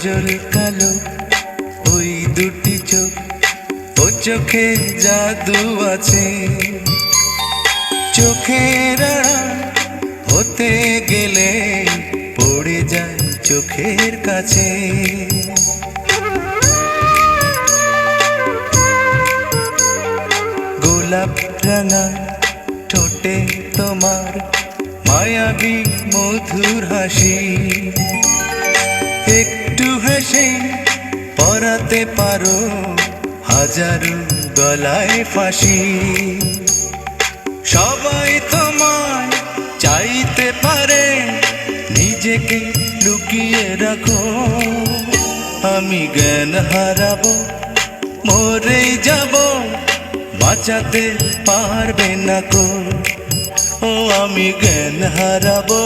সজল কালো ওই দুটি চোখ, ও চোখে জাদু আছে। চোখের আড়াল হতে গেলে পড়ে যায় চোখের কাছে। গোলাপ রাঙা ঠোঁটে তোমার মায়াবী মধুর হাসি, একটু হেসে পরাতে পারো হাজারো গলায় ফাঁসি। সবাই তোমায় চাইতে পারে, নিজেকে লুকিয়ে রাখো। আমি জ্ঞান হারাবো, মরেই যাব, বাঁচাতে পারবে না কো। ও আমি জ্ঞান হারাবো,